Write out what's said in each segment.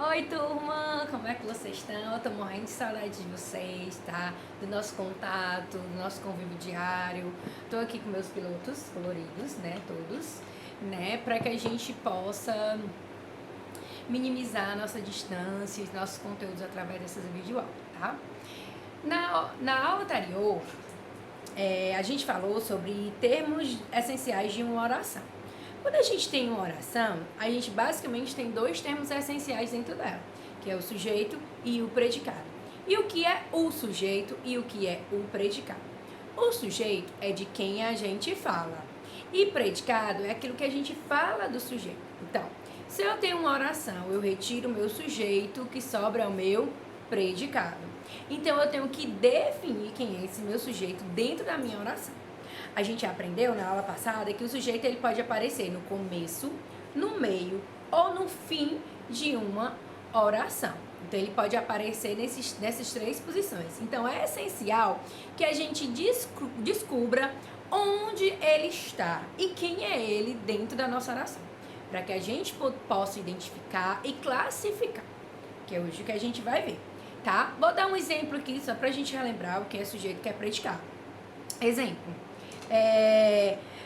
Oi, turma! Como é que vocês estão? Eu tô morrendo de saudade de vocês, tá? Do nosso contato, do nosso convívio diário. Tô aqui com meus pilotos coloridos, né? Todos, né? Pra que a gente possa minimizar a nossa distância, os nossos conteúdos através dessas videoaulas, tá? Na aula anterior, a gente falou sobre termos essenciais de uma oração. Quando a gente tem uma oração, a gente basicamente tem dois termos essenciais dentro dela, que é o sujeito e o predicado. E o que é o sujeito e o que é o predicado? O sujeito é de quem a gente fala, e predicado é aquilo que a gente fala do sujeito. Então, se eu tenho uma oração, eu retiro o meu sujeito, o que sobra é o meu predicado. Então, eu tenho que definir quem é esse meu sujeito dentro da minha oração. A gente aprendeu na aula passada que o sujeito ele pode aparecer no começo, no meio ou no fim de uma oração. Então, ele pode aparecer nessas três posições. Então, é essencial que a gente descubra onde ele está e quem é ele dentro da nossa oração, para que a gente possa identificar e classificar, que é hoje que a gente vai ver, tá? Vou dar um exemplo aqui só para a gente relembrar o que é sujeito e o que é predicado. Exemplo.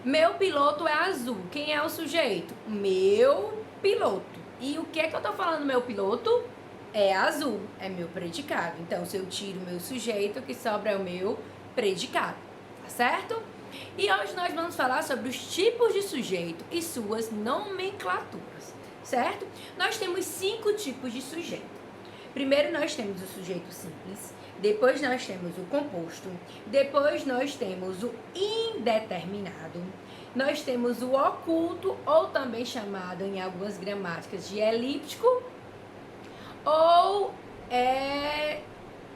Meu piloto é azul. Quem é o sujeito? Meu piloto. E o que é que eu tô falando? Meu piloto é azul. É meu predicado. Então, se eu tiro o meu sujeito, o que sobra é o meu predicado. Tá certo? E hoje nós vamos falar sobre os tipos de sujeito e suas nomenclaturas. Certo? Nós temos 5 tipos de sujeito. Primeiro nós temos o sujeito simples, depois nós temos o composto, depois nós temos o indeterminado, nós temos o oculto, ou também chamado em algumas gramáticas de elíptico, ou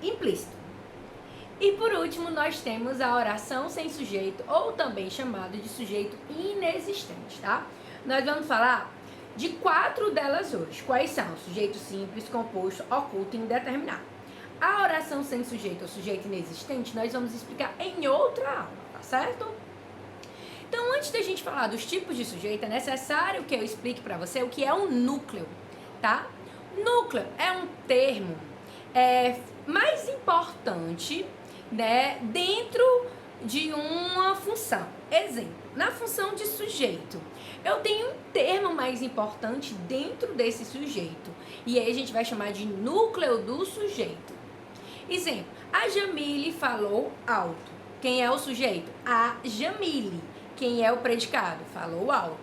implícito. E por último nós temos a oração sem sujeito, ou também chamado de sujeito inexistente, tá? Nós vamos falar de 4 delas hoje. Quais são? Sujeito simples, composto, oculto e indeterminado. A oração sem sujeito ou sujeito inexistente nós vamos explicar em outra aula, tá certo? Então, antes da gente falar dos tipos de sujeito, é necessário que eu explique para você o que é um núcleo, tá? Núcleo é um termo mais importante, né, dentro de uma função. Exemplo, na função de sujeito, eu tenho um termo mais importante dentro desse sujeito. E aí a gente vai chamar de núcleo do sujeito. Exemplo, a Jamile falou alto. Quem é o sujeito? A Jamile. Quem é o predicado? Falou alto.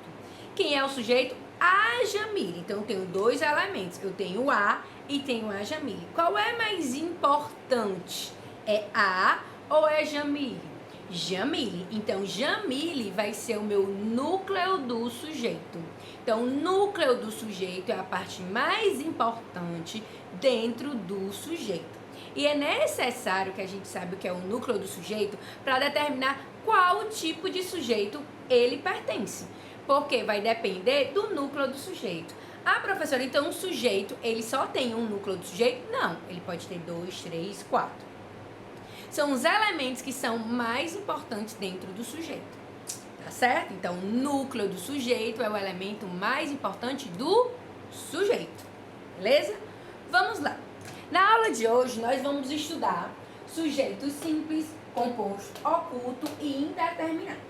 Quem é o sujeito? A Jamile. Então eu tenho 2 elementos. Eu tenho a e tenho a Jamile. Qual é mais importante? É a ou é Jamile? Jamile. Então, Jamile vai ser o meu núcleo do sujeito. Então, o núcleo do sujeito é a parte mais importante dentro do sujeito. E é necessário que a gente saiba o que é o núcleo do sujeito para determinar qual tipo de sujeito ele pertence. Porque vai depender do núcleo do sujeito. Ah, professora, então um sujeito, ele só tem um núcleo do sujeito? Não, ele pode ter 2, 3, 4. São os elementos que são mais importantes dentro do sujeito, tá certo? Então, o núcleo do sujeito é o elemento mais importante do sujeito, beleza? Vamos lá. Na aula de hoje, nós vamos estudar sujeito simples, composto, oculto e indeterminado.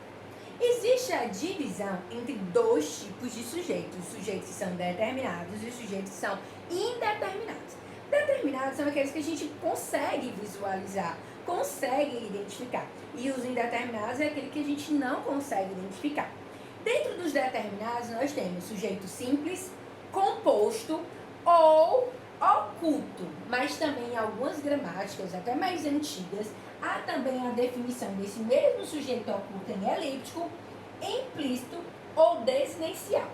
Existe a divisão entre 2 tipos de sujeitos, os sujeitos que são determinados e os sujeitos que são indeterminados. Determinados são aqueles que a gente consegue visualizar, consegue identificar. E os indeterminados é aquele que a gente não consegue identificar. Dentro dos determinados, nós temos sujeito simples, composto ou oculto. Mas também em algumas gramáticas, até mais antigas, há também a definição desse mesmo sujeito oculto em elíptico, implícito ou desinencial.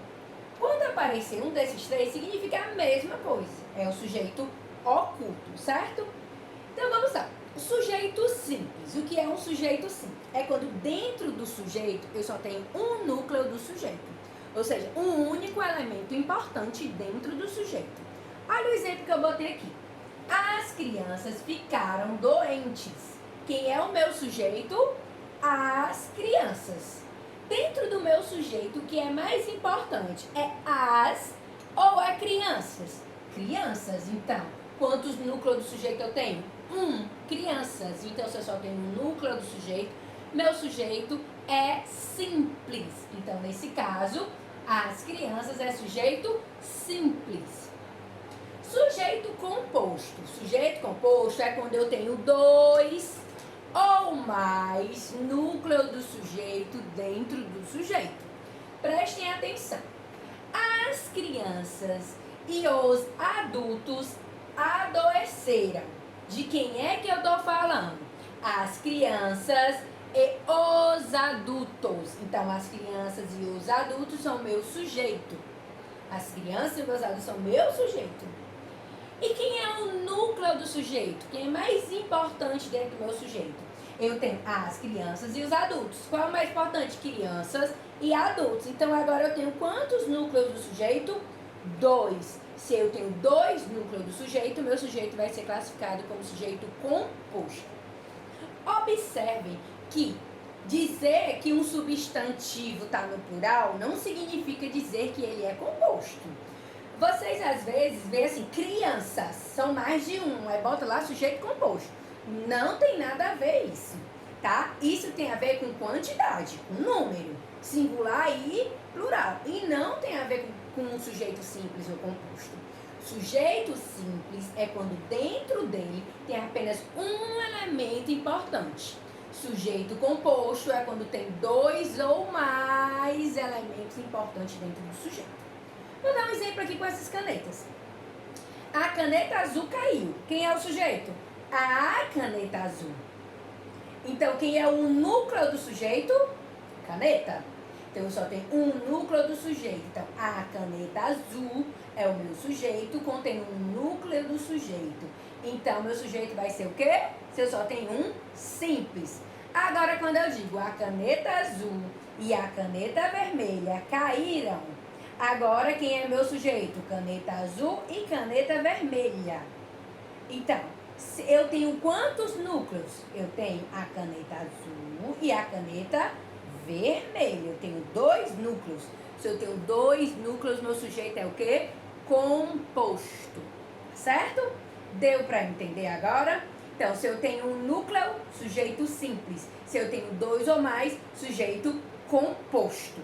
Quando aparecer um desses 3, significa a mesma coisa. É o sujeito oculto, certo? Então vamos lá. O sujeito simples. O que é um sujeito simples? É quando dentro do sujeito eu só tenho um núcleo do sujeito. Ou seja, um único elemento importante dentro do sujeito. Olha o exemplo que eu botei aqui. As crianças ficaram doentes. Quem é o meu sujeito? As crianças. Dentro do meu sujeito, o que é mais importante? É as ou é crianças? crianças. Então, quantos núcleos do sujeito eu tenho? Crianças. Então, se eu só tenho um núcleo do sujeito, meu sujeito é simples. Então, nesse caso, as crianças é sujeito simples. Sujeito composto. Sujeito composto é quando eu tenho dois ou mais núcleos do sujeito dentro do sujeito. Prestem atenção. As crianças e os adultos adoeceram. De quem é que eu estou falando? As crianças e os adultos. Então, as crianças e os adultos são meu sujeito. As crianças e os adultos são meu sujeito. E quem é o núcleo do sujeito? Quem é mais importante dentro do meu sujeito? Eu tenho as crianças e os adultos. Qual é o mais importante? Crianças e adultos. Então, agora eu tenho quantos núcleos do sujeito? 2. Se eu tenho 2 núcleos do sujeito, meu sujeito vai ser classificado como sujeito composto. Observem que dizer que um substantivo está no plural não significa dizer que ele é composto. Vocês às vezes veem assim, crianças, são mais de um, aí bota lá sujeito composto. Não tem nada a ver isso, tá? Isso tem a ver com quantidade, com número, singular e plural. E não tem a ver com um sujeito simples ou composto. Sujeito simples é quando dentro dele tem apenas um elemento importante. Sujeito composto é quando tem 2 ou mais elementos importantes dentro do sujeito. Vou dar um exemplo aqui com essas canetas. A caneta azul caiu. Quem é o sujeito? A caneta azul. Então, quem é o núcleo do sujeito? Caneta. Então, eu só tenho um núcleo do sujeito. Então, a caneta azul é o meu sujeito, contém um núcleo do sujeito. Então, meu sujeito vai ser o quê? Se eu só tenho um simples. Agora, quando eu digo a caneta azul e a caneta vermelha caíram, agora quem é meu sujeito? Caneta azul e caneta vermelha. Então, eu tenho quantos núcleos? Eu tenho a caneta azul e a caneta vermelha. Eu tenho 2 núcleos. Se eu tenho 2 núcleos, meu sujeito é o quê? Composto. Certo? Deu para entender agora? Então, se eu tenho um núcleo, sujeito simples. Se eu tenho 2 ou mais, sujeito composto.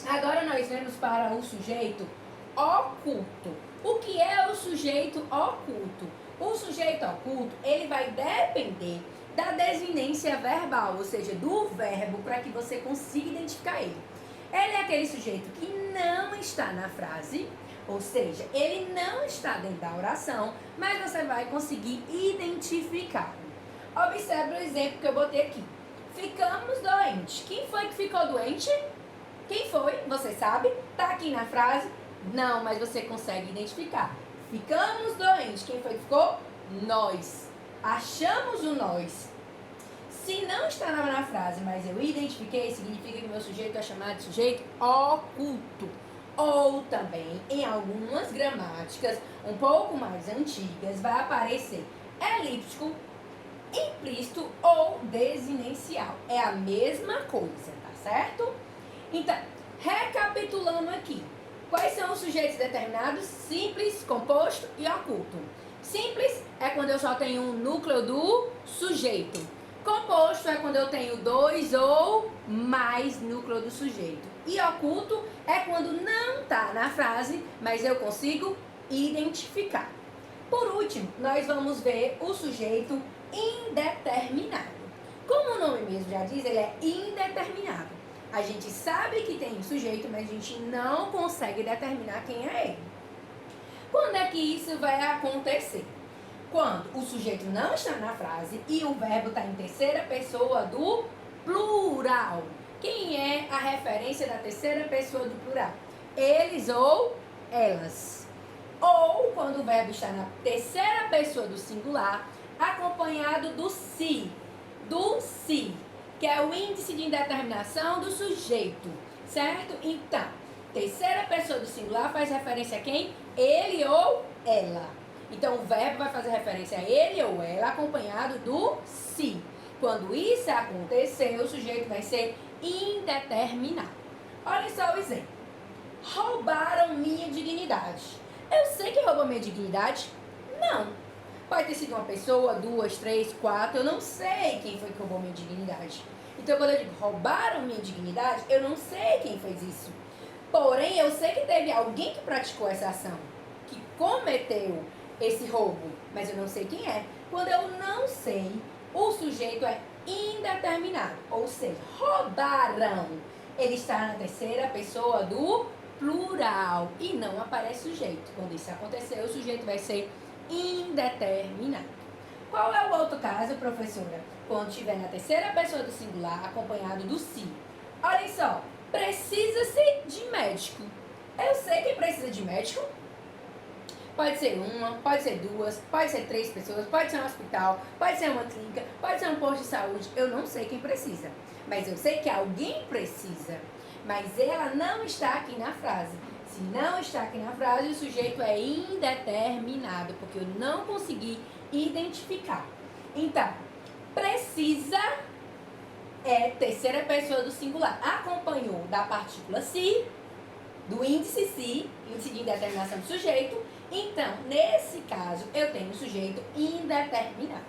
Agora nós vamos para o sujeito oculto. O que é o sujeito oculto? O sujeito oculto, ele vai depender da desinência verbal, ou seja, do verbo, para que você consiga identificar ele. Ele é aquele sujeito que não está na frase, ou seja, ele não está dentro da oração, mas você vai conseguir identificá-lo. Observe o exemplo que eu botei aqui. Ficamos doentes. Quem foi que ficou doente? Quem foi? Você sabe? Tá aqui na frase? Não, mas você consegue identificar. Ficamos doentes. Quem foi que ficou? Nós. Achamos o nós. Se não está na frase, mas eu identifiquei, significa que meu sujeito é chamado de sujeito oculto. Ou também, em algumas gramáticas um pouco mais antigas, vai aparecer elíptico, implícito ou desinencial. É a mesma coisa, tá certo? Então, recapitulando aqui. Quais são os sujeitos determinados? Simples, composto e oculto. Simples é quando eu só tenho um núcleo do sujeito. Composto é quando eu tenho 2 ou mais núcleos do sujeito. E oculto é quando não está na frase, mas eu consigo identificar. Por último, nós vamos ver o sujeito indeterminado. Como o nome mesmo já diz, ele é indeterminado. A gente sabe que tem sujeito, mas a gente não consegue determinar quem é ele. Quando é que isso vai acontecer? Quando o sujeito não está na frase e o verbo está em terceira pessoa do plural. Quem é a referência da terceira pessoa do plural? Eles ou elas. Ou quando o verbo está na terceira pessoa do singular, acompanhado do si. Do si, que é o índice de indeterminação do sujeito, certo? Então, terceira pessoa do singular faz referência a quem? Ele ou ela. Então, o verbo vai fazer referência a ele ou ela, acompanhado do si. Quando isso acontecer, o sujeito vai ser indeterminado. Olha só o exemplo. Roubaram minha dignidade. Eu sei quem roubou minha dignidade? Não. Pode ter sido uma pessoa, 2, 3, 4, eu não sei quem foi que roubou minha dignidade. Então, quando eu digo roubaram minha dignidade, eu não sei quem fez isso. Porém, eu sei que teve alguém que praticou essa ação, que cometeu esse roubo, mas eu não sei quem é. Quando eu não sei, o sujeito é indeterminado, ou seja, roubaram. Ele está na terceira pessoa do plural e não aparece sujeito. Quando isso acontecer, o sujeito vai ser indeterminado. Qual é o outro caso, professora? Quando estiver na terceira pessoa do singular, acompanhado do si. Olhem só, precisa-se de médico. Eu sei que precisa de médico. Pode ser uma, pode ser duas, pode ser 3 pessoas, pode ser um hospital, pode ser uma clínica, pode ser um posto de saúde. Eu não sei quem precisa, mas eu sei que alguém precisa. Mas ela não está aqui na frase. Se não está aqui na frase, o sujeito é indeterminado, porque eu não consegui identificar. Então, precisa é terceira pessoa do singular. Acompanhou da partícula se, do índice se, índice de indeterminação do sujeito. Então, nesse caso, eu tenho o sujeito indeterminado.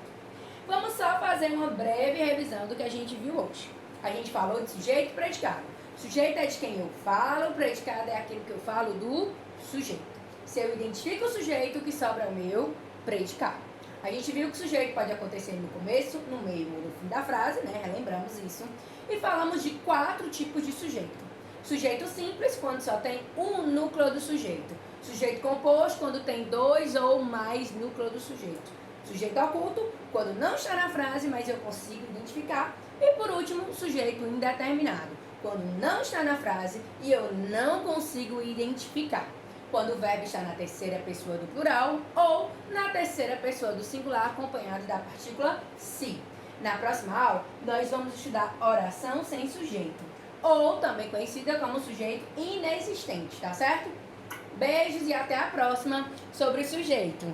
Vamos só fazer uma breve revisão do que a gente viu hoje. A gente falou de sujeito e predicado. Sujeito é de quem eu falo, o predicado é aquilo que eu falo do sujeito. Se eu identifico o sujeito, o que sobra é o meu predicado. A gente viu que o sujeito pode acontecer no começo, no meio ou no fim da frase, né? Relembramos isso. E falamos de 4 tipos de sujeito. Sujeito simples, quando só tem um núcleo do sujeito. Sujeito composto, quando tem 2 ou mais núcleos do sujeito. Sujeito oculto, quando não está na frase, mas eu consigo identificar. E por último, sujeito indeterminado, quando não está na frase e eu não consigo identificar. Quando o verbo está na terceira pessoa do plural ou na terceira pessoa do singular, acompanhado da partícula se. Na próxima aula, nós vamos estudar oração sem sujeito, ou também conhecida como sujeito inexistente, tá certo? Beijos e até a próxima sobre sujeito.